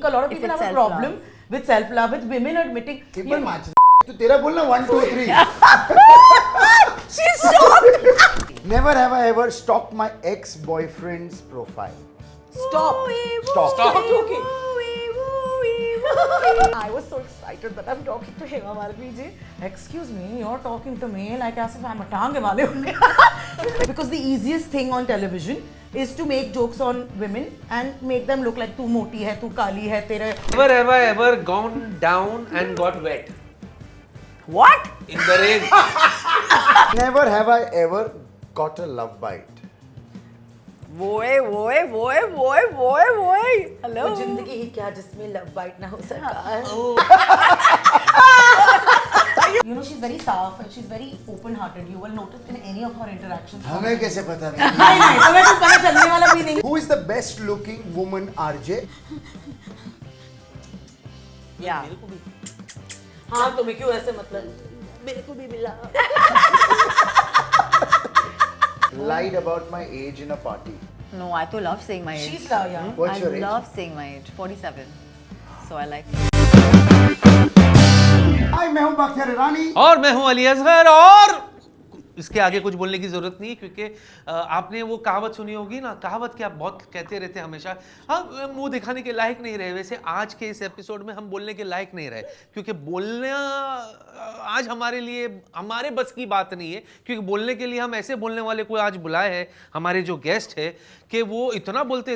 a lot of people have a problem with self-love, with women admitting. तो तेरा बोलना 1, 2, 3. She's shocked. Never have I ever stalked my ex-boyfriend's profile. Stop. Okay. I was so excited that I'm talking to Hema Malvi ji. Excuse me, you're talking to me like as if I'm a टांगे वाले होंगे. Because the easiest thing on television is to make jokes on women and make them look like तू मोटी है, तू काली है, तेरे. Never have I ever gone down and got wet What? in the rain. Never have I ever got a love bite. Woy. Hello. वो जिंदगी ही क्या जिसमें love bite ना हो सरकार. You know, she's very soft and she's very open-hearted. You will notice in any of her interactions. हमें कैसे पता नहीं? नहीं, तुम्हें तो पता चलने वाला भी नहीं. Who is the best looking woman RJ? Yeah. हाँ, तुम्हें क्यों ऐसे मतलब? मेरे को भी मिला. Lied about my age in a party. No, I too love saying my age. She's young. What's your I age? love saying my age. 47. So I like. Hi, मैं हूँ बख्तियार ईरानी. और मैं हूं अली असगर और इसके आगे कुछ बोलने की जरूरत नहीं है क्योंकि आपने वो कहावत सुनी होगी ना, कहावत क्या बहुत कहते रहते हैं हमेशा, हाँ मुंह दिखाने के लायक नहीं रहे. वैसे आज के इस एपिसोड में हम बोलने के लायक नहीं रहे क्योंकि बोलना आज हमारे लिए हमारे बस की बात नहीं है, क्योंकि बोलने के लिए हम ऐसे बोलने वाले को आज बुलाए हैं, हमारे जो गेस्ट है, कि वो इतना बोलते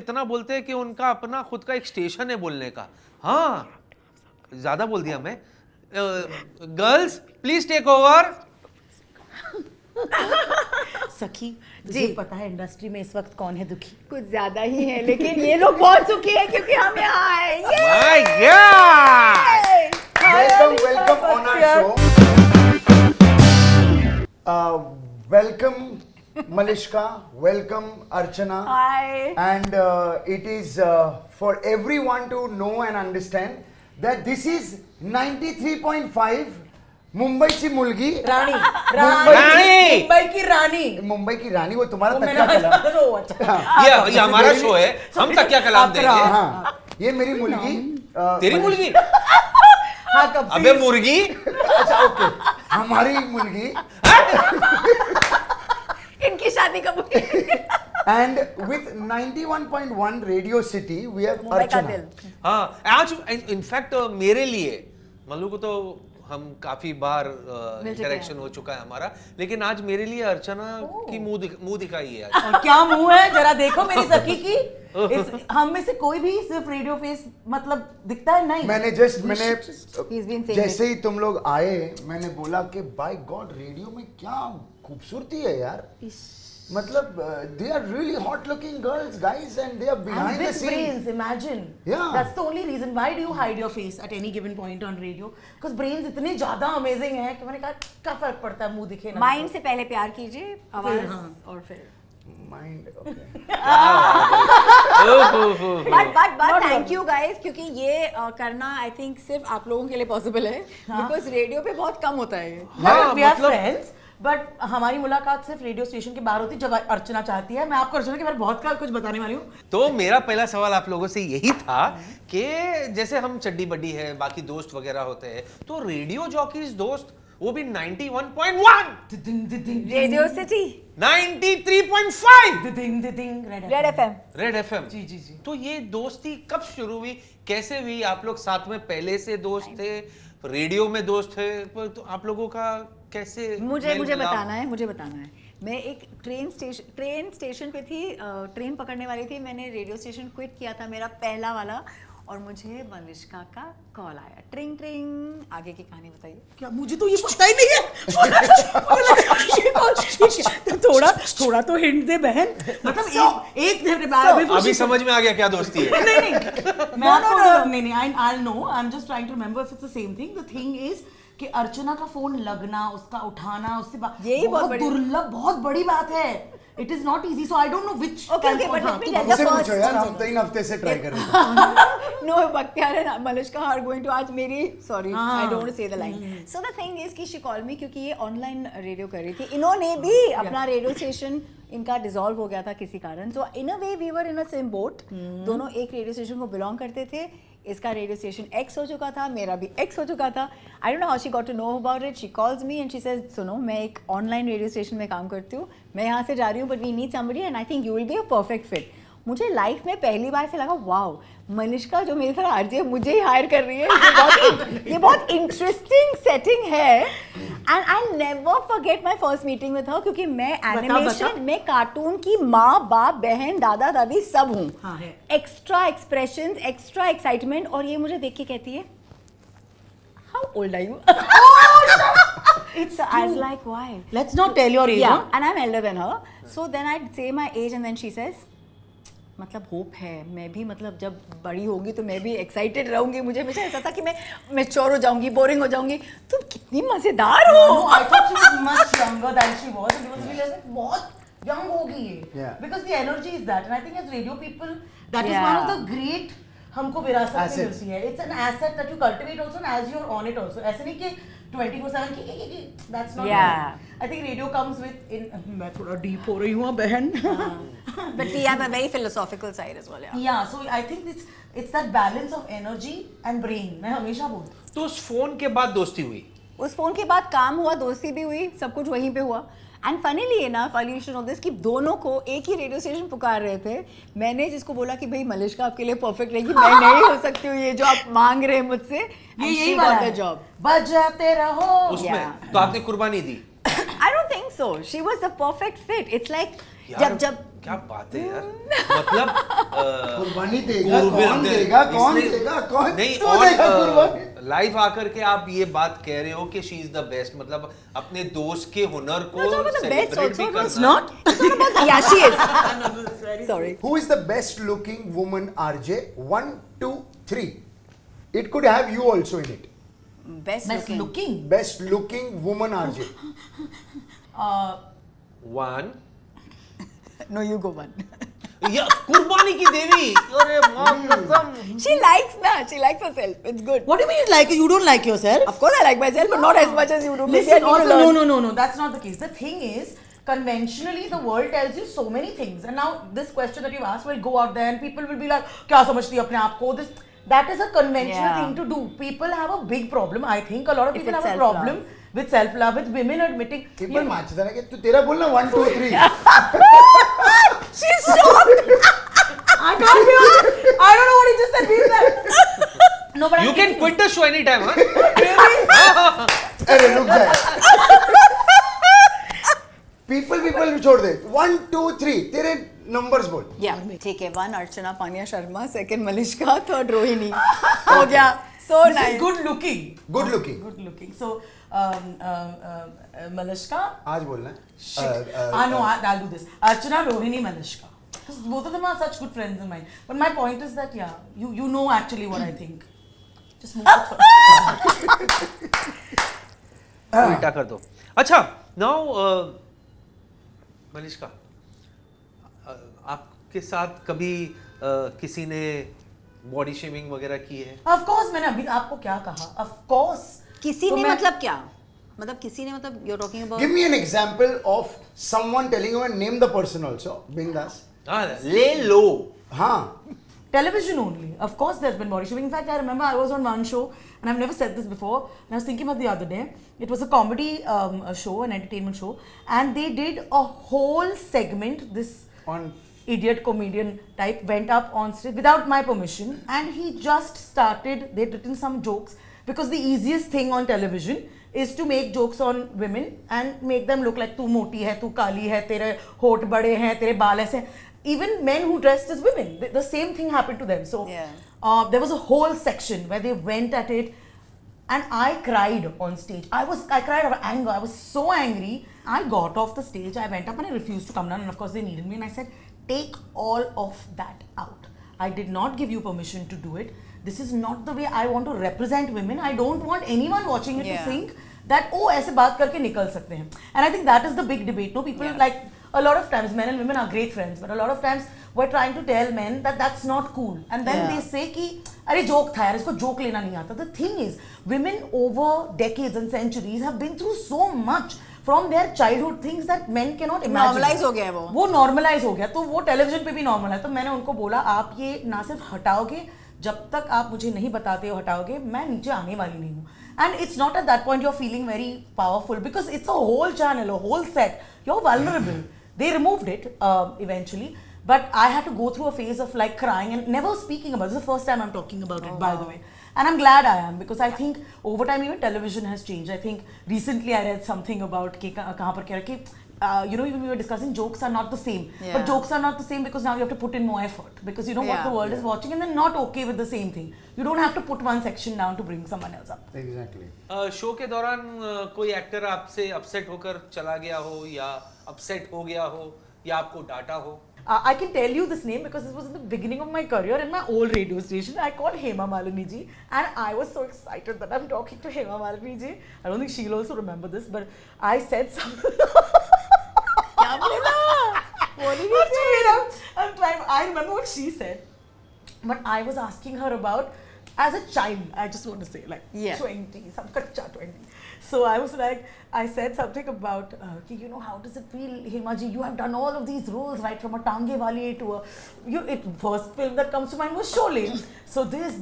हैं कि उनका अपना खुद का एक स्टेशन है बोलने का. हाँ, ज़्यादा बोल दिया मैं. Girls please take over. सखी, जी पता है इंडस्ट्री में इस वक्त कौन है दुखी? कुछ ज्यादा ही है, लेकिन ये लोग बहुत सुखी है क्योंकि हम यहाँ आए. My God! Welcome on our show. Welcome Malishka, welcome Archana. Hi. And it is for everyone to know and understand that this is 93.5 मुंबईची मुलगी. रानी. मुंबई की रानी. मुंबई की रानी, वो तुम्हारा वो तकिया कलाम. ये हमारा शो है, हम तकिया कलाम देंगे. हाँ, ये मेरी मुलगी. तेरी मुलगी? हाँ, कब से? अबे मुर्गी. अच्छा ओके, हमारी मुलगी. इनकी शादी कब हुई? And with 91.1 Radio City, we have Mumbai का Archana. दिल. हाँ, आज इनफैक्ट मेरे लिए, मल्लू को तो हम काफी बार इंटरेक्शन हो चुका है हमारा, लेकिन आज मेरे लिए अर्चना की मुंह दिखाई है आज. और क्या मुंह है, जरा देखो मेरी सखी की. हम में से कोई भी सिर्फ रेडियो फेस मतलब दिखता है नहीं. मैंने He's been saying जैसे ही तुम लोग आए, मैंने बोला कि बाय गॉड रेडियो में क्या खूबसूरती है यार. मतलब they are really hot looking girls guys and they are behind And the with scenes. brains, imagine. Yeah. That's the only reason. Why do you hide your face at any given point on radio? Because brains इतने ज़्यादा amazing हैं कि मैंने कहा क्या फर्क पड़ता है मुंह दिखे ना. माइंड से पहले प्यार कीजिए, आवाज और फिर. Mind, okay. But thank you guys, क्योंकि ये करना I think सिर्फ आप लोगों के लिए पॉसिबल है, because रेडियो पे बहुत कम होता है. हाँ, We are मतलब- friends. बट हमारी मुलाकात सिर्फ रेडियो स्टेशन के बाहर होती है जब अर्चना चाहती है. मैं आपको अर्चना के बारे में बहुत कुछ बताने वाली हूँ. तो मेरा पहला सवाल आप लोगों से यही था कि जैसे हम चड्डी बड्डी है, बाकी दोस्त वगैरह होते हैं, तो रेडियो जॉकीज दोस्त वो भी 91.1, radio city, 93.5, red FM. Red FM. जी. तो ये दोस्ती कब शुरू हुई, कैसे हुई? आप लोग साथ में पहले से दोस्त थे, रेडियो में दोस्त थे, तो आप लोगों का कैसे? मुझे बताना है. मैं एक ट्रेन स्टेशन पे थी, ट्रेन पकड़ने वाली थी. मैंने रेडियो स्टेशन क्विट किया था, मेरा पहला वाला, और मुझे मलिश्का का कॉल आया. ट्रिंग ट्रिंग. आगे की कहानी बताइए. क्या मुझे तो ये पता ही नहीं है. थोड़ा तो हिंट दे बहन. मतलब एक अभी समझ में आ गया क्या दोस्ती है. नहीं. I'll know. I'm just trying to remember if it's the same thing. The thing is कि अर्चना का फोन लगना, उसका उठाना, उससे यही बहुत दुर्लभ, बहुत बड़ी बात है. It is not easy, so I don't know which. Okay, but let me tell you मुझसे first. पूछो यार, हम 3 हफ्ते से ट्राई कर रहे हैं. No, Bakhtiyar and Malishka are going to आज मेरी, sorry, I don't want to say the line. So the thing is कि she called me क्योंकि ये ऑनलाइन रेडियो कर रही थी. इन्होंने भी अपना रेडियो स्टेशन, इनका डिसॉल्व हो गया था किसी कारण. So in a way we were in a same boat. दोनों एक रेडियो स्टेशन को बिलोंग करते थे. इसका रेडियो स्टेशन X हो चुका था, मेरा भी X हो चुका था. I don't know how she got to know about it. She calls me and she says सुनो मैं एक ऑनलाइन रेडियो स्टेशन में काम करती हूँ, मैं यहाँ से जा रही हूँ but we need somebody and I think you will be a perfect fit. मुझे लाइफ में पहली बार से लगा वाओ मलिश्का जो मेरे तरह आरजे मुझे ही हायर कर रही है. ये बहुत इंटरेस्टिंग सेटिंग है and I never forget my first meeting with her क्योंकि मैं एनिमेशन में कार्टून की माँ बाप बहन दादा दादी सब हूँ. हाँ, है. एक्स्ट्रा एक्सप्रेशंस एक्स्ट्रा एक्साइटमेंट और ये मुझे देख के कहती है how old are you. It's I was true. like why? Let's not tell your age. Yeah, huh? and I'm elder than her. So then I'd say my age and then she says मतलब hope है मैं भी मतलब जब बड़ी होगी तो मैं भी एक्साइटेड रहूंगी. मुझे हमेशा ऐसा था कि मैं मैच्योर हो जाऊंगी, बोरिंग हो जाऊंगी. तुम कितनी मजेदार हो. No, I thought she was much younger than she was. And it was really like बहुत young होगी ये. Yeah. Because the energy is that, and I think as radio people, that is Yeah. one of the great हमको विरासत में Assets. मिलती है. It's an asset that you cultivate also, and as you're on it also. ऐसे नहीं कि 24/7 की that's not. Yeah. it. I think radio comes with in. मैं थोड़ा deep हो रही हूँ बहन. But we have a very philosophical side as well. Yeah. Yeah, so I think it's that balance of energy and brain. मैं हमेशा बोलती हूँ. तो उस फोन के बाद दोस्ती हुई. उस फोन के बाद काम हुआ, दोस्ती भी हुई, सब कुछ वहीं पे हुआ. And funnily enough I you should know this कि दोनों को एक ही रेडियो स्टेशन पुकार रहे थे. मैंने जिसको बोला कि भाई मलिश्का आपके लिए परफेक्ट रहेगी, मैं नहीं हो सकती हूँ ये जो आप मांग रहे हैं मुझसे. ये यही वाला है. जॉब बजाते रहो. उसमें Yeah. तो आपने कुर्बानी दी. I don't think so. She was the perfect fit. It's like यार, जब क्या बात है यार. मतलब कुर्बानी देगा कौन देगा कौन देगा कौन नहीं तू देगा कुर्बानी. और लाइव आकर के आप ये बात कह रहे हो कि शी इज द बेस्ट. मतलब अपने दोस्त के हुनर को No, it's not about the best celebrate भी also, no, it's करना. not. it's not about yeah she is. Sorry. Who is the best looking woman RJ? 1, 2, 3. It could have you also in it. Best Best looking. Best looking woman RJ. One. No, you go one. या कुर्बानी की देवी. अरे माँ कसम. She likes na. She likes herself. It's good. What do you mean like you don't like yourself? Of course I like myself, but not as much as you do. Maybe I Listen, need to also, learn. no, that's not the case. The thing is, conventionally, the world tells you so many things. And now, this question that you've asked will go out there and people will be like, क्या समझती है अपने आप को? That is a conventional Yeah. thing to do. People have a big problem. I think a lot of It's people with have a self-love. problem with self-love, with women admitting. People माचता है कि तू तेरा बोलना 1, 2, 3. She's shocked. I can't hear it. I don't know what he just said. Read that. No, but You I'm can thinking- quit the show anytime, huh? अरे रुक जाए. People भी छोड़ दे. 1, 2, 3. तेरे numbers बोल. Yeah, ठीक है. 1 Archana Pania Sharma, 2nd Malishka, 3rd Rohini. हो गया. So This nice. is good looking. Good looking. Good looking. So, Malishka. आज बोलना Shit. है. No, I'll do this. Archana, Rohini, Malishka. Because both of them are such good friends of mine. But my point is that, yeah, you know actually what I think. Just move it. उल्टा कर दो. अच्छा, now Malishka, आपके साथ कभी किसी ने body shaming वगैरह की है? Of course, मैंने अभी आपको क्या कहा? Of course. किसी तो ने मैं- मतलब क्या? मतलब किसी ने मतलब you're talking about. Give me an example of someone telling you and name the person also. Bindas. हाँ, ले लो. हाँ. Television only. Of course, there's been body shaming. In fact, I remember I was on one show, and I've never said this before. And I was thinking about the other day. It was a comedy a show, an entertainment show, and they did a whole segment. This On idiot comedian type went up on stage without my permission, and he just started. They'd written some jokes because the easiest thing on television is to make jokes on women and make them look like तू मोटी है, तू काली है, तेरे होठ बड़े हैं, तेरे बाल ऐसे. Even men who dressed as women, the same thing happened to them. So Yeah. there was a whole section where they went at it, and I cried on stage. I cried out of anger. I was so angry. I got off the stage. I went up and I refused to come down. And of course they needed me. And I said, take all of that out. I did not give you permission to do it. This is not the way I want to represent women. I don't want anyone watching it Yeah. to think that, oh, ऐसे बात करके निकल सकते हैं. And I think that is the big debate. No, people Yeah. like, a lot of times men and women are great friends, but a lot of times we're trying to tell men that that's not cool. And then Yeah. they say कि अरे joke था यार, इसको joke लेना नहीं आता. The thing is, women over decades and centuries have been through so much from their childhood, things that men cannot imagine. Normalize हो गया है वो. normalize हो गया, तो वो television पे भी normal है. तो मैंने उनको बोला आप ये ना सिर्फ हटाओगे जब तक आप मुझे नहीं बताते हो हटाओगे मैं नीचे आने वाली नहीं हूँ. And it's not at that point you're feeling very powerful because it's a whole channel, a whole set. You're vulnerable. They removed it eventually, but I had to go through a phase of like crying and never speaking about it. This is the first time I'm talking about it, by the way. And I'm glad I am because I think over time even television has changed. I think recently I read something about कि कहाँ पर क्या है कि you know, even we were discussing jokes are not the same. Yeah. But jokes are not the same because now you have to put in more effort because you know what Yeah. the world is watching and they're not okay with the same thing. You don't have to put one section down to bring someone else up. Exactly. Show के दौरान कोई actor आपसे upset होकर चला गया हो या upset हो गया हो या आपको डांटा हो? I can tell you this name because this was in the beginning of my career in my old radio station. I called Hema Malini ji and I was so excited that I'm talking to Hema Malini ji. I don't think she'll also remember this, but I said something. क्या बोला? I'm trying. I remember what she said, but I was asking her about as a child. I just want to say like Yeah. 20, some kacha 20. So I was like, I said something about, you know, how does it feel, Hema ji? You have done all of these roles, right, from a Tange Wali to a, first film that comes to mind was Sholay. So this.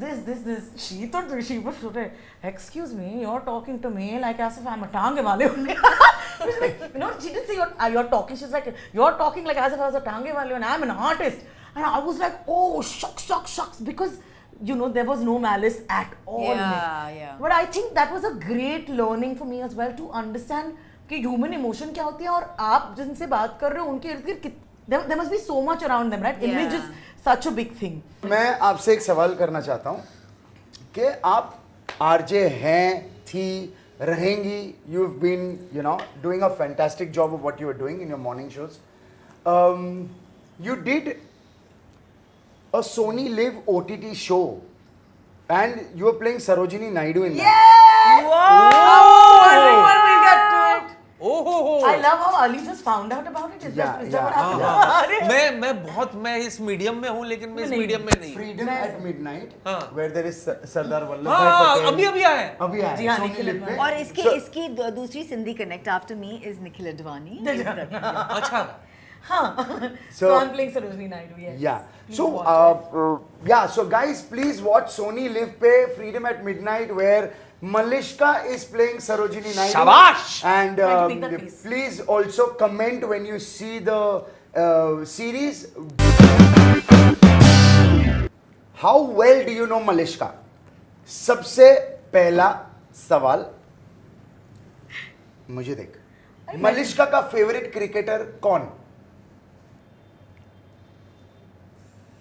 She thought she was sort of, excuse me, you're talking to me like as if I'm a Tange Wali. Like, you know, she didn't say you're talking. She's like, you're talking like as if I was a Tange Wali and I'm an artist. And I was like, oh, shucks, because you know, there was no malice at all in it. Yeah. But I think that was a great learning for me as well to understand कि human emotion क्या होती है और आप जिनसे बात कर रहे हो उनके इर्द गिर्द there must be so much around them, right? Image is such a big thing. मैं आपसे एक सवाल करना चाहता हूँ कि आप आरजे हैं, थी, रहेंगी. You've been, you know, doing a fantastic job of what you were doing in your morning shows. You did a Sony Live OTT show and you were playing Sarojini Naidu in that. Yes! When we get to it. ओहो I love how Ali just found out about it. Is that what happened? मैं इस medium में हूँ लेकिन मैं इस medium में नहीं. Freedom at Midnight, हाँ. where there is Sardar हाँ, Vallabhbhai Patel. अभी आया है. अभी आया जी हाँ, Sony निखिल Live पे. और इसकी So- इसकी दूसरी Sindhi connect after me is Nikhil Advani. अच्छा. So I'm playing Sarojini Naidu, yes. Yeah. Please So, watch it. yeah. So, guys, please watch Sony Live पे Freedom at Midnight, where Malishka is playing Sarojini Naidu. शाबाश. And Try to make that face. please also comment when you see the series. How well do you know Malishka? सबसे पहला सवाल मुझे देख. मलिश्का का favourite cricketer कौन?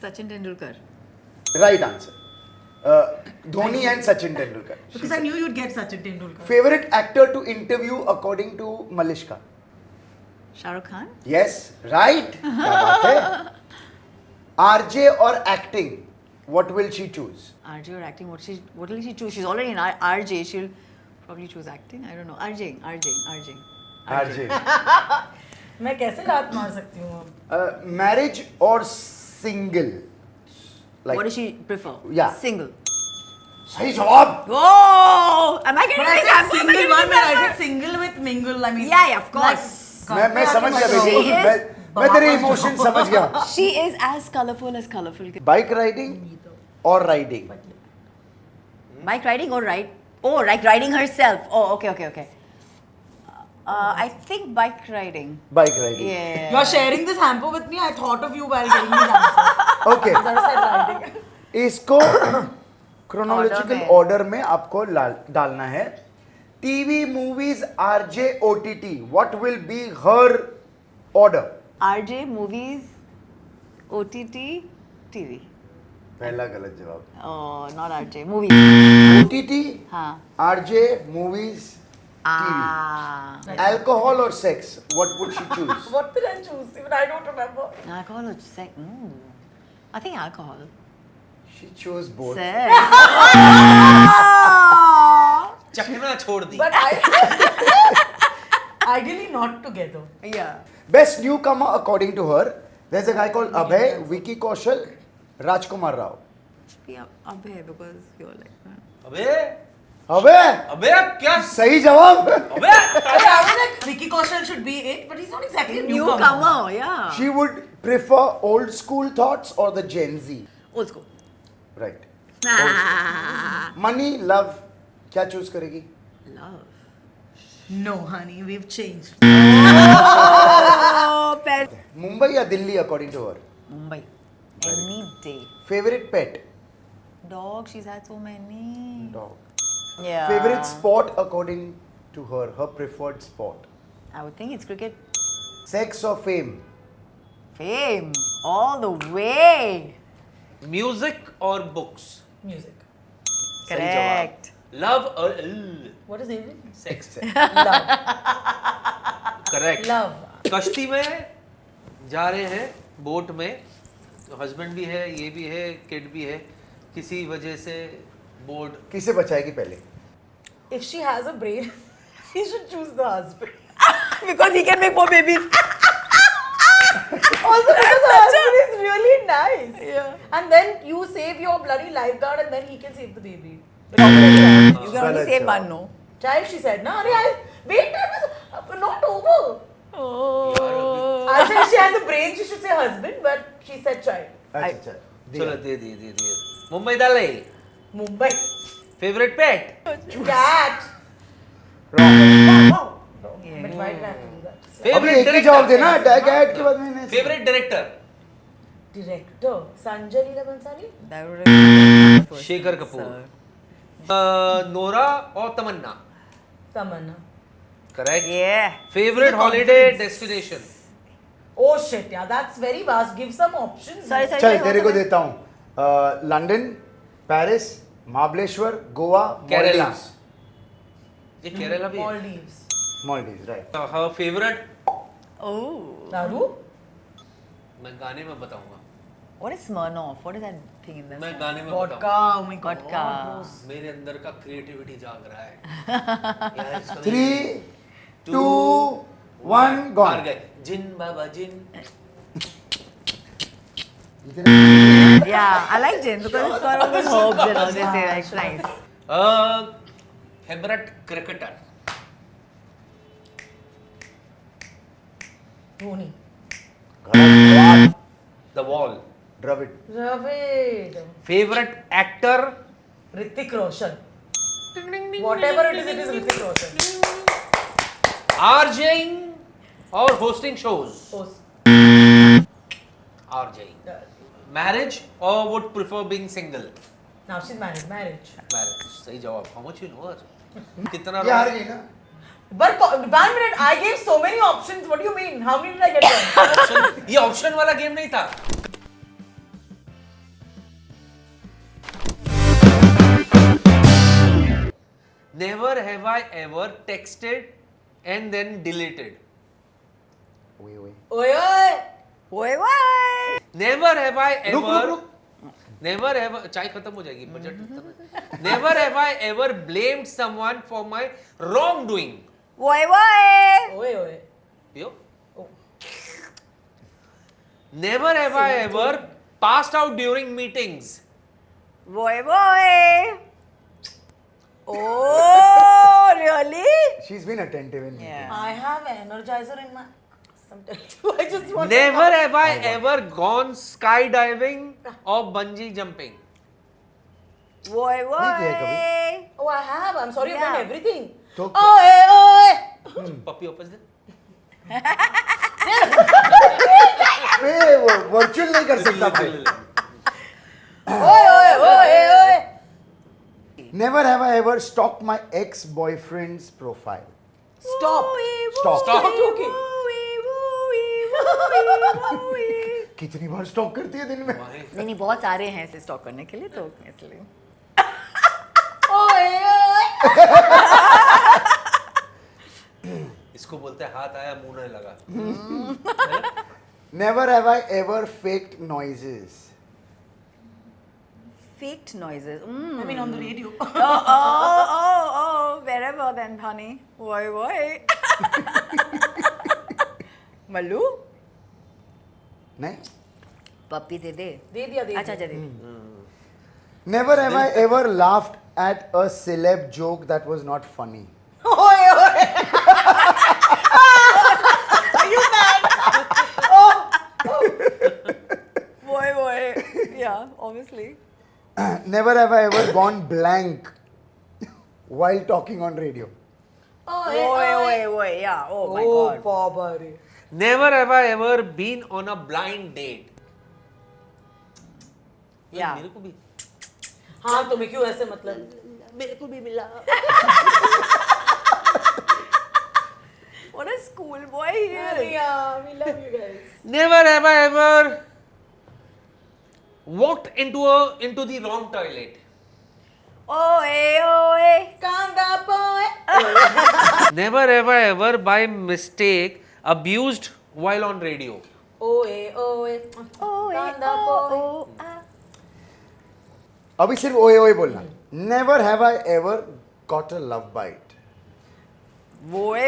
Sachin Tendulkar. Right answer. Dhoni and Sachin Tendulkar. Because I knew you'd get Sachin Tendulkar. Favorite actor to interview according to Malishka? Shahrukh Khan. Yes, right. क्या बात है? RJ or acting? What will she choose? RJ or acting? What will she choose? She's already in RJ. She'll probably choose acting. I don't know. RJ. मैं कैसे लात मार सकती हूँ अब? Marriage or single? What does she prefer? Yeah. Single. सही जवाब. Oh! Am I getting But I this? said single one, but I said single with mingle. I mean, Yeah, of course. मैं समझ गया She बेटी. is- मैं तेरे emotion समझ गया. She is as colorful as colorful. Bike riding or riding? Bike riding or ride? Oh, like riding herself. Oh, okay. I think bike riding. Bike riding. Yeah. You're sharing this hamper with me. I thought of you while getting these answers. Okay. So I said riding. इसको chronological में. order में आपको डालना है. TV, movies, RJ, OTT. What will be her order? RJ, movies, OTT, TV. पहला गलत जवाब. Oh, not RJ. Movies. OTT, हाँ. RJ, movies, TV. Ah. Alcohol or sex? What would she choose? What did I choose? Even I don't remember. Alcohol or sex? I think alcohol. She chose both. Sex. चखना छोड़ दी. But I ideally not together. Yeah. Best newcomer according to her. There's a guy called Abhay, Vicky Kaushal, Rajkumar Rao. Yeah, Abhay, because you're like. अबे अबे क्या सही जवाब. अबे I was like, Vicky Kaushal should be it, but he's not exactly a newcomer. Newcomer, yeah. She would prefer old school thoughts or the Gen Z. Old school. Right. Money love क्या choose करेगी? No, honey, we've changed. Mumbai या Delhi according to her? Mumbai. Any day. Favourite pet? Dog, she's had so many. Dog. Yeah. Favourite sport according to her preferred sport? I would think it's cricket. Sex और फेम? Fame. All the way. Music और books? Music. Correct. Love और What is it? Sex? Love. Correct. Love. कश्ती में जा रहे हैं, boat में, हस्बैंड भी है, ये भी है, किड भी है, किसी वजह से बोट किसे बचाएगी पहले? If she has a brain, she should choose the husband. Because he can make more babies. Also because the husband is really nice. Yeah. And then you save your bloody lifeguard and then he can save the baby. You can only Galat say jawab. one no. Child, she said, no, wait, time is not over. Oh. I said she has a brain, she should say husband, but she said child. अच्छा अच्छा चलो दे दिए। मुंबई डाले। Mumbai. Favourite pet? Cat. Wrong. Wow. But why did I have to do that? अभी एक ही जवाब देना, tag add के बाद मैंने favourite director? Director. Sanjay Leela Bhansali? That would have been Shekhar Kapoor. Nora और तमन्ना? Tamanna. Correct. Yeah. Favourite The holiday confidence. Destination? Oh shit, yeah, that's very vast. Give some options. Sorry. चल तेरे को देता हूँ London, Paris, Mahabaleshwar, Goa, Kerala. Maldives. ये केरला भी है। Maldives. Maldives right. हाँ, फेवरेट? Oh. Daru? मैं गाने में बताऊंगा। What is Smirnoff? What is that thing in this? मैं गाने में Vodka. बताऊंगा। Oh my god. Vodka. gross. मेरे अंदर का क्रिएटिविटी जाग रहा है। यार, इसका 3, 2, 1 हार गॉन। गए। जिन बाबा जिन। Yeah, I like gin because it's got all the herbs and all this. It's nice. Favourite cricketer? Dhoni. The wall. Dravid. Dravid. Favourite actor? Hrithik Roshan. Whatever it is Hrithik Roshan. RJing और hosting shows? Oh, RJing. Marriage और would prefer being single? now she's married. Marriage. Marriage. सही जवाब। How much you know? कितना ये हार गई ना? But 1 minute, I gave so many options. What do you mean? How many did I get wrong? Option? ये option वाला game नहीं था। Never have I ever texted and then deleted. ओए ओए। Oi, oi. Oi, oi. Never have I रुक ever. रुक रुक। Never have चाय खत्म हो जाएगी बजट खत्म। Never have I ever blamed someone for my wrongdoing. Oi, oi. Oi, oi. Yo. Oh. Never have I ever passed out during meetings. Oi, oi. Oh, really? She's been attentive in Yeah. I have an energizer in my. I'm telling you, I just want. Never have I ever gone skydiving or bungee jumping. Oi, नहीं किया oi. Oh, I have. I'm sorry, I've done Yeah. everything. तो Oi, oi. Puppy वापस दे। मैं वो virtual नहीं कर सकता भाई। Oi, oi, oi, oi. Never have I ever stalked my ex-boyfriend's profile. Stop. Stop. Stop. Talking. कितनी बार स्टॉक करती है दिन में? नहीं बहुत सारे हैं ऐसे स्टॉक करने के लिए तो इसलिए Oi, oi. इसको बोलते हैं हाथ आया मुंह नहीं लगा। Never have I ever faked noises. faked noises. I mean, on the radio. Oh, wherever then, honey. Why? Mallu? नहीं? पप्पी दे दे दे दिया, दे अच्छा दिया. दे Never have I ever laughed at a celeb joke that was not funny. Oi, oi. Are you mad? Boy. Yeah, obviously. Never have I ever gone blank while talking on radio. Oi, yeah. Oh my god. बाबा रे. Never have I ever been on a blind date. Yeah. मेरे को भी हाँ तुम्हें क्यों ऐसे मतलब? मेरे को भी मिला. What a schoolboy he is. Yeah, we love you guys. Never have I ever walked into the wrong toilet. Oi. Kanda boy. Never have I ever by mistake abused while on radio. Oe. Kanda boy. अभी सिर्फ ओए ओए बोलना. Never have I ever got a love bite. Boy.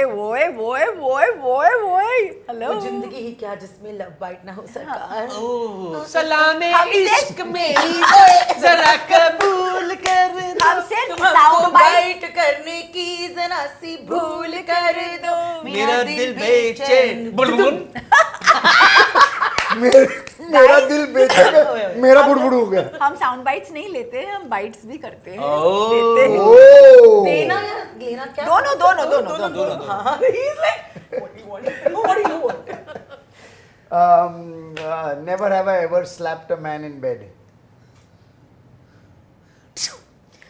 Hello. वो जिंदगी ही क्या जिसमें love bite ना हो सरकार. सलामे हम इश्क मेरी जरा कबूल कर दो. हम सिर्फ तुम हमको साउंड बाइट बाइट करने की जरा सी भूल कर दो. मेरा दिल बेचैन. बुलबुल. मेरा दिल बेचैन है. मेरा बुड़बुड़ हो गया. हम साउंड बाइट्स नहीं लेते, हम बाइट्स भी करते हैं. Oh. लेते हैं. Oh. देना या लेना क्या? दोनों. हाँ, he's like, what do you want? What do you want? Never have I ever slapped a man in bed.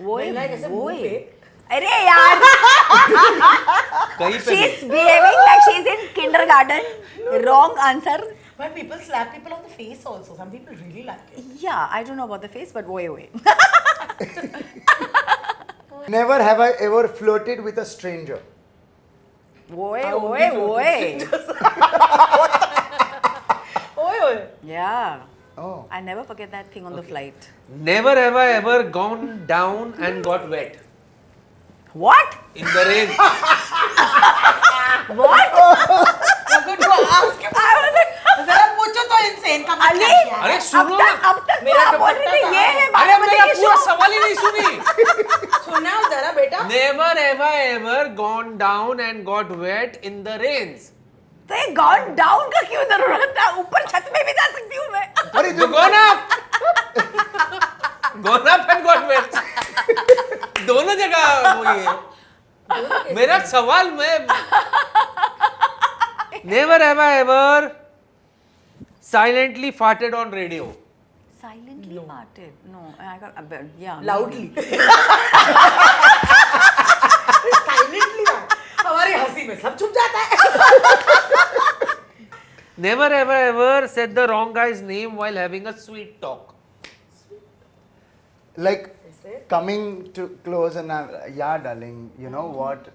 महिला कैसे मुंह पे? अरे यार, कहीं पे she's behaving like she's in kindergarten. Wrong answer. But people slap people on the face also. Some people really like it. Yeah, I don't know about the face, but oi. Never have I ever flirted with a stranger. Oi. Oe. Yeah. Oh. I never forget that thing on the flight. Never have I ever gone down and got wet What? in the rain. What? You're going to ask him. I was like, जरा पूछो तो insane का मतलब अली, क्या है? अरे सुनो ना. अब तक मेरा क्या बोल रहे थे? दुपट्टा ये है अरे बासमती मेरा की पूरा show. सवाल ही नहीं सुनी. सुना जरा बेटा. Never have I ever gone down and got wet in the rains. तो ये gone down का क्यों जरूरत था? ऊपर छत में भी जा सकती हूँ मैं. अरे तो gone up. Gone up and got wet. दोनों जगह वो ये. मेरा सवाल मैं. Never have I ever silently farted on radio. Silently farted. No, I got yeah. Loudly. Silently ना. हमारी हंसी में सब छुप जाता है. Never have I ever said the wrong guy's name while having a sweet talk. like coming to close and yeah darling, you know what,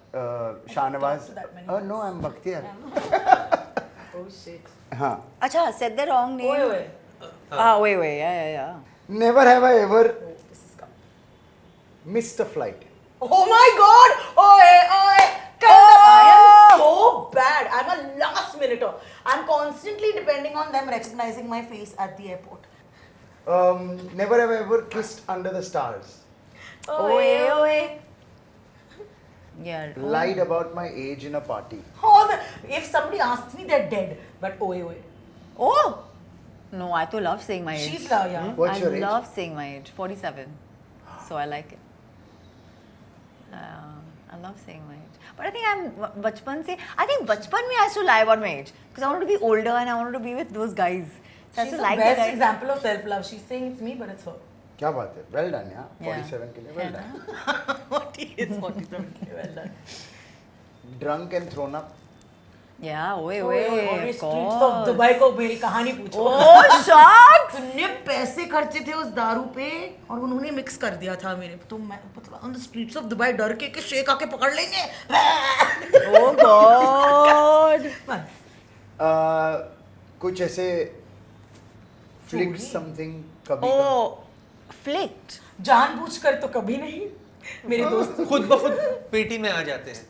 Shahnawaz, oh no, I'm Bakhtiyar. Oh shit. हाँ. अच्छा, said the wrong name. Oe. Wait, yeah. Never have I ever missed a flight. Oh my god! Oe. I am so bad. I'm a last minuter. I'm constantly depending on them recognizing my face at the airport. Never have I ever kissed under the stars. Oe. Yeah. Lied about my age in a party. If somebody asks me, they're dead. But oe. Oh! No, I too love saying my age. She's love, yeah. What's your I age? love saying my age. 47. So I like it. I love saying my age. But I think I think bachpan me I used to lie about my age. Because I wanted to be older and I wanted to be with those guys. So I She's used the to like best the guys. example of self-love. She's saying it's me, but it's her. क्या बात है? Well done, yeah. Yeah. 47 के लिए well done. What is 47? Well done. Drunk and thrown up. Yeah, और of streets course. of Dubai को मेरी कहानी पूछो. Oh, shucks! तुमने पैसे खर्चे थे उस दारू पे और उन्होंने मिक्स कर दिया था मेरे तो मैं मतलब on the streets of Dubai डर के शेख आके पकड़ लेंगे. Oh, God! बस. कुछ ऐसे flicked something कभी Oh, flicked. जानबूझकर तो कभी नहीं. मेरे दोस्त खुद ब खुद पेटी में आ जाते हैं.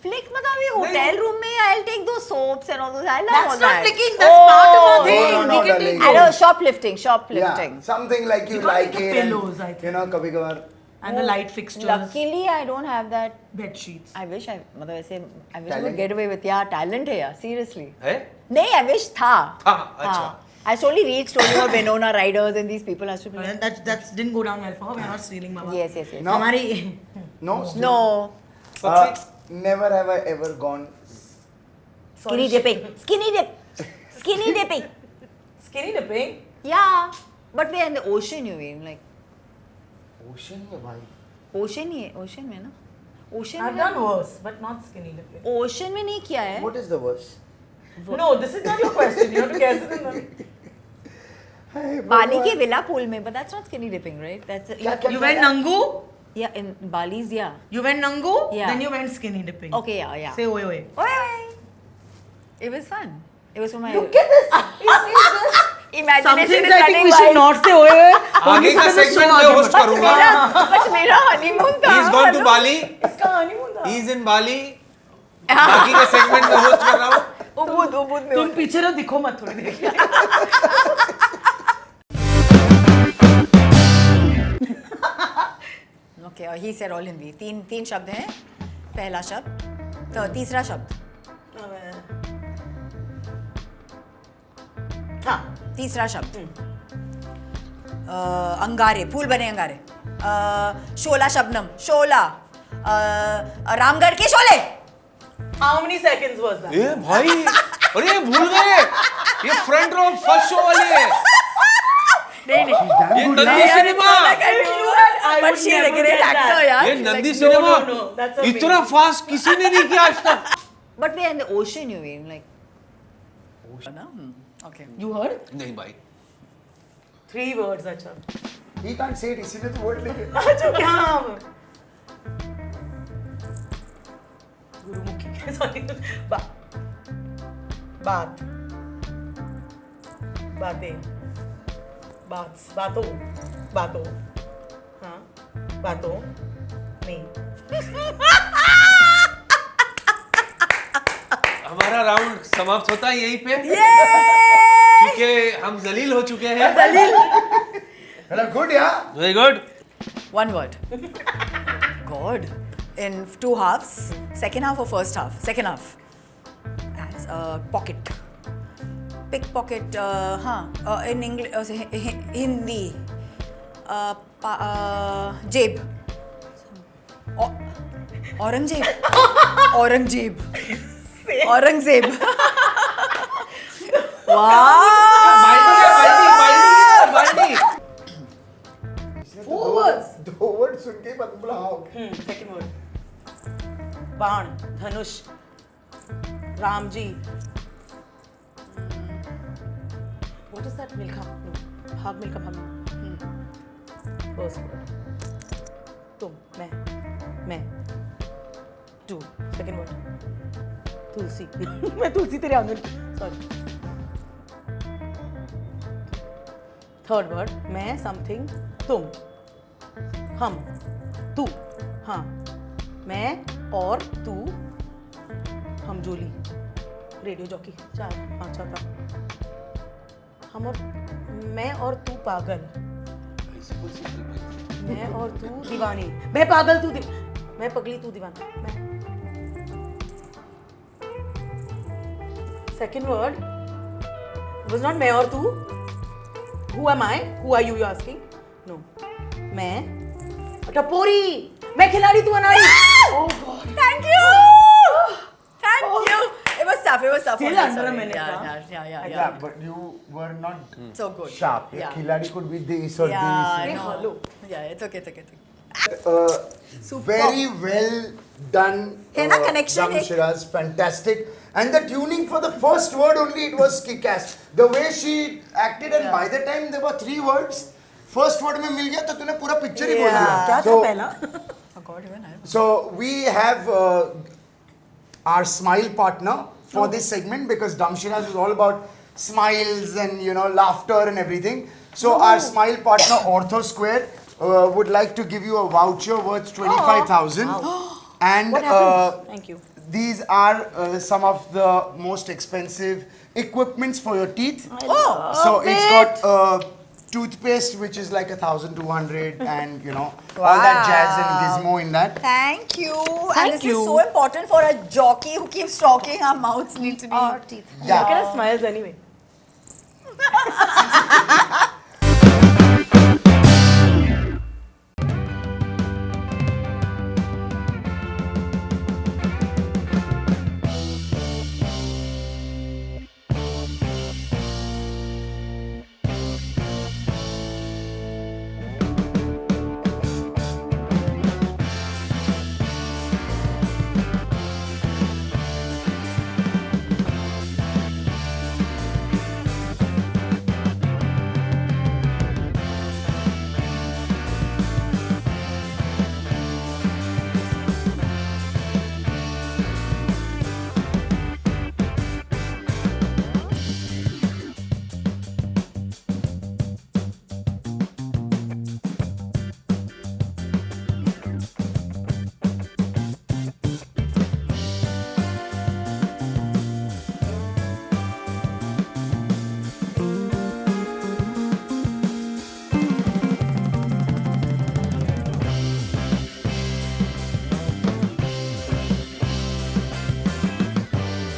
Flick मतलब अभी hotel room में I'll take those soaps and all those. I love all That's that. not flicking. That's part of our thing. No, We can darling. take I know, those. shoplifting. Yeah, something like you You can't like take the it. pillows, I and, think. you know, कभी कभार. And the light fixtures. Luckily, I don't have that. Bed sheets. I wish I Talent? would get away with. Yeah, talent है यार, seriously. है? नहीं, I wish था. हाँ, अच्छा. I slowly read story about Winona Riders and these people has to be like, That didn't go down well for her. We are not stealing, Mama. yes. No. हमारी No. still. No. Never have I ever gone. Skinny dipping. Skinny dipping. skinny dipping. Yeah. But we're in the ocean, you mean? Like, Ocean में भाई. ocean में ना? Ocean I've में done worse, but not skinny dipping. ocean में नहीं किया है. What is the worst? No, this is not your question. You have to guess it in the... Bali के villa pool में, but that's not skinny dipping, right? That's You went Nangu? yeah, in Bali's, yeah. You went Nangu? Yeah. Then you went skinny dipping. Okay, yeah. Say oi oi. Oi. It was fun. It was for my Look at this. He says this. imagination Something is I think running we should wild. not say oi oi. आगे का segment मैं host करूंगा. बस मेरा honeymoon था. He's gone to Bali. इसका honeymoon था. He's in Bali. बाकी का सेगमेंट में होस्ट कर रहा हूँ. उबूद में तुम पीछे रहो दिखो मत थोड़ी देर. Okay, he said all Hindi. तीन शब्द हैं. पहला शब्द. तो तीसरा शब्द. हाँ. तीसरा शब्द. अंगारे, फूल बने अंगारे. शोला शबनम, शोला. रामगढ़ के Sholay. How many seconds was that? ए भाई, अरे भूल गए. ये फ्रंट रो फर्स्ट शो वाली है. नहीं. ये Nandi cinema. I But would she is a never great get that. actor, यार. ये She's Nandi like, cinema. no, that's amazing. इतना फास्ट किसी ने नहीं किया आज तक. But we're in the ocean, you mean? Like. Ocean? Okay. You heard? नहीं भाई. 3 words अच्छा. He can't say it. इसीलिए तो word लिखे. अच्छा क्या? गुरुमुखी. Sorry. बात. बातें. बातों. हाँ. बातों. नहीं. हमारा राउंड समाप्त होता है यहीं पे. क्योंकि हम जलील हो चुके हैं. Hello, good, yeah. Very good. One word. God. In 2 halves. Second half or first half? Second half. As pocket. Pickpocket. In English, Hindi. Jeb. Aurangzeb. बाल्टी. 4 words. 2 words सुन के मत बोला हाँ. Second word. बाण. धनुष. Ram ji. What is that? Milkha. No. भाग मिल्खा भाग. First word. तुम. मैं. 2. Second word. तुलसी. मैं तुलसी तेरे आंगन की. Sorry. Third word. मैं something. तुम. हम. तू. हाँ. मैं और तू. हम जोली. Radio jockey. 4 5 6 था. हम और मैं और तू पागल. मैं और तू दीवानी. मैं पागल तू मैं पगली तू दीवाना. मैं. Second word was not मैं और तू. Who am I? Who are you asking? No. मैं टपोरी. मैं खिलाड़ी तू अनाड़ी. Oh God. Thank you. It was tough. Still under a minute, Yeah, but you were not So good. sharp. Yeah. Khiladi could be this or Yeah, I this. know. hello. Yeah, it's okay. Very well done. है ना connection Dam एक? Shiraz, fantastic. And the tuning for the first word only, it was kick-ass. The way she acted, and by the time there were 3 words, first word में मिल गया तो तूने पूरा picture ही बोल दिया. क्या था पहला? Oh God, even I. So we have our smile partner for this segment because Dam Shiraz is all about smiles and laughter and everything. So our smile partner Ortho Square would like to give you a voucher worth 25,000. And What happened? Thank you. these are some of the most expensive equipments for your teeth. So it's got toothpaste which is like 1,200 and all that jazz and gizmo in that. Thank you. And Thank this you. is so important for a jockey who keeps talking. Our mouths need to be. Our teeth. Yeah. Look at her smiles anyway.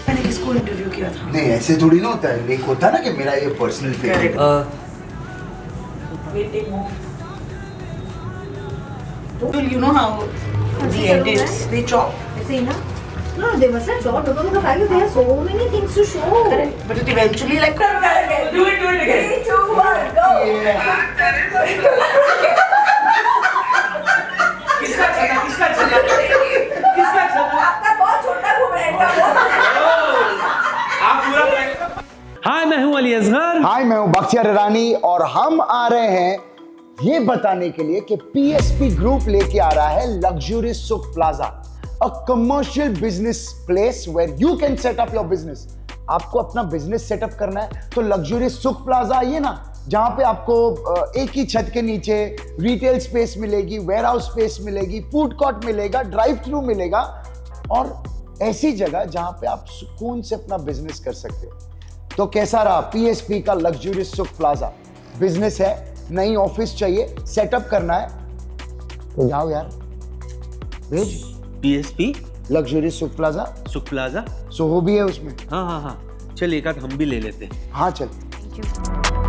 मैंने किसको interview किया था? नहीं ऐसे थोड़ी ना होता है, एक होता है ना कि मेरा ये personal favourite. Wait, take more. Well, you know how the edits they chop. ऐसे ही ना? No, they must have dropped because of the fact that there are so many things to show. Correct. But it eventually like. Do it again. 3, 2, 1, go. आपका बहुत छोटा घूम रहा हाय, मैं हूं अली असगर। हाय, मैं हूं बख्तियार ईरानी और हम आ रहे हैं ये बताने के लिए कि पीएसपी ग्रुप लेके आ रहा है luxury Sukh plaza, a commercial business place where you can set up your business. आपको अपना बिजनेस सेटअप करना है तो लग्जरी सुख प्लाजा आइए ना, जहां पे आपको एक ही छत के नीचे रिटेल स्पेस मिलेगी, वेयरहाउस स्पेस मिलेगी, फूड कोर्ट मिलेगा, ड्राइव थ्रू मिलेगा और ऐसी जगह जहां पे आप सुकून से अपना बिजनेस कर सकते हो। तो कैसा रहा पीएसपी का लग्जरी सुख प्लाजा? बिजनेस है, नई ऑफिस चाहिए, सेटअप करना है तो जाओ यार, भेज पीएसपी लग्जरी सुख प्लाजा। सुख प्लाजा। सोहो भी है उसमें। हाँ हाँ हाँ, चल एक आध हम भी ले लेते हैं। हाँ चल। Thank you.